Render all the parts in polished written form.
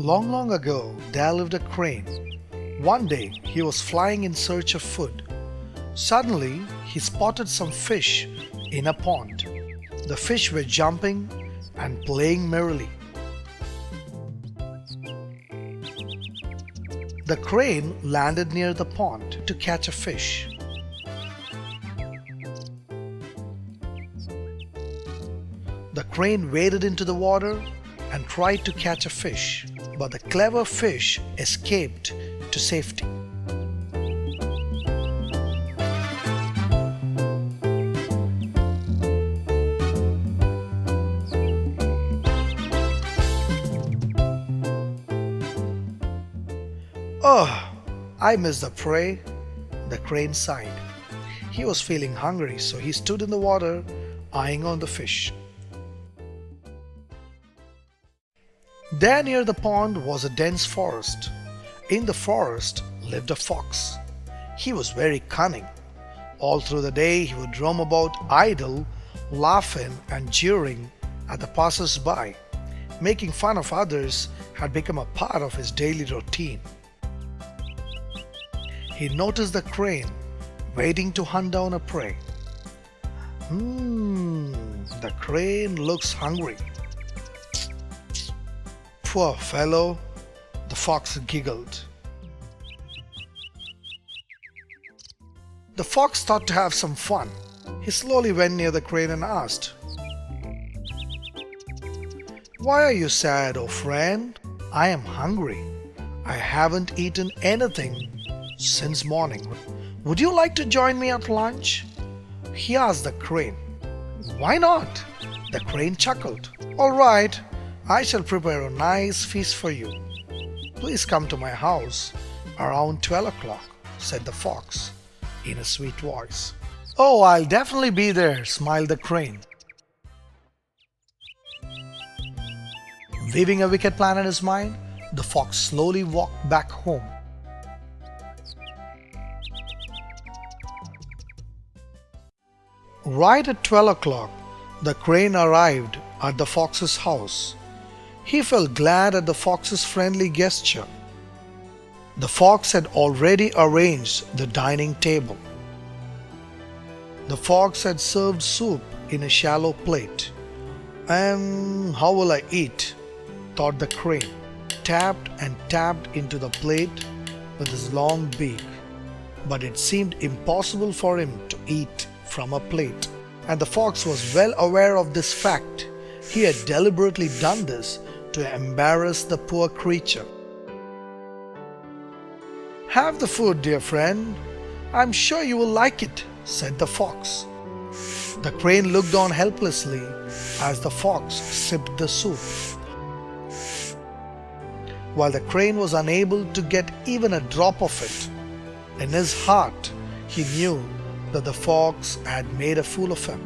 Long, long ago, there lived a crane. One day, he was flying in search of food. Suddenly, he spotted some fish in a pond. The fish were jumping and playing merrily. The crane landed near the pond to catch a fish. The crane waded into the water and tried to catch a fish, but the clever fish escaped to safety. Oh, I missed the prey, the crane sighed. He was feeling hungry, so he stood in the water, eyeing on the fish. There near the pond was a dense forest. In the forest lived a fox. He was very cunning. All through the day he would roam about idle, laughing and jeering at the passers-by. Making fun of others had become a part of his daily routine. He noticed the crane waiting to hunt down a prey. The crane looks hungry. Poor fellow, the fox giggled. The fox thought to have some fun. He slowly went near the crane and asked, "Why are you sad, oh friend? I am hungry. I haven't eaten anything since morning. Would you like to join me at lunch?" He asked the crane. "Why not?" The crane chuckled. "All right. I shall prepare a nice feast for you. Please come to my house around 12 o'clock, said the fox in a sweet voice. "Oh, I'll definitely be there," smiled the crane. Weaving a wicked plan in his mind, the fox slowly walked back home. Right at 12 o'clock, the crane arrived at the fox's house. He felt glad at the fox's friendly gesture. The fox had already arranged the dining table. The fox had served soup in a shallow plate. How will I eat?" thought the crane. Tapped and tapped into the plate with his long beak. But it seemed impossible for him to eat from a plate. And the fox was well aware of this fact. He had deliberately done this to embarrass the poor creature. "Have the food, dear friend. I'm sure you will like it," said the fox. The crane looked on helplessly as the fox sipped the soup. While the crane was unable to get even a drop of it, in his heart he knew that the fox had made a fool of him.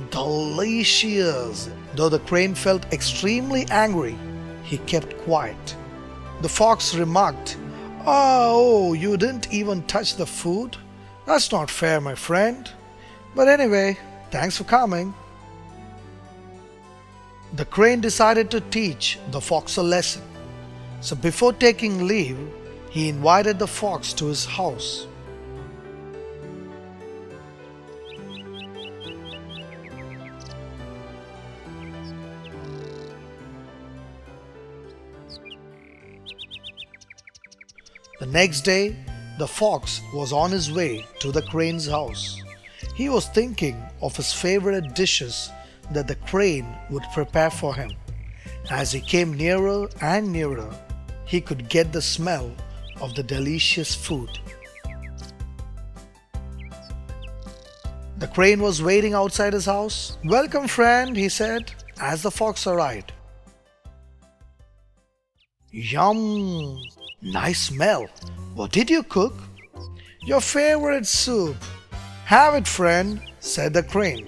Delicious! Though the crane felt extremely angry, he kept quiet. The fox remarked, "Oh, you didn't even touch the food? That's not fair, my friend. But anyway, thanks for coming." The crane decided to teach the fox a lesson. So before taking leave, he invited the fox to his house. The next day, the fox was on his way to the crane's house. He was thinking of his favorite dishes that the crane would prepare for him. As he came nearer and nearer, he could get the smell of the delicious food. The crane was waiting outside his house. "Welcome, friend," he said, as the fox arrived. "Yum! Nice smell. What did you cook?" "Your favorite soup." "Have it, friend," said the crane.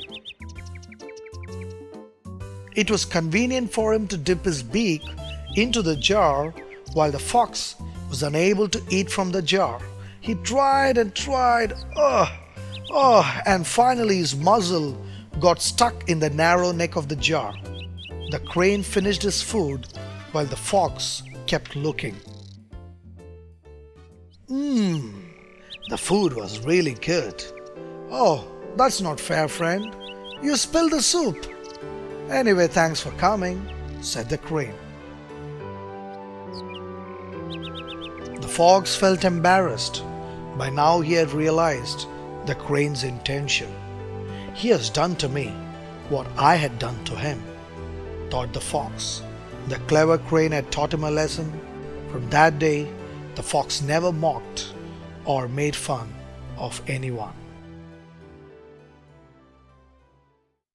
It was convenient for him to dip his beak into the jar while the fox was unable to eat from the jar. He tried and tried, and finally his muzzle got stuck in the narrow neck of the jar. The crane finished his food while the fox kept looking. Mmm, the food was really good. Oh, that's not fair, friend. You spilled the soup. Anyway, thanks for coming, said the crane. The fox felt embarrassed. By now he had realized the crane's intention. He has done to me what I had done to him, thought the fox. The clever crane had taught him a lesson. From that day, the fox never mocked or made fun of anyone.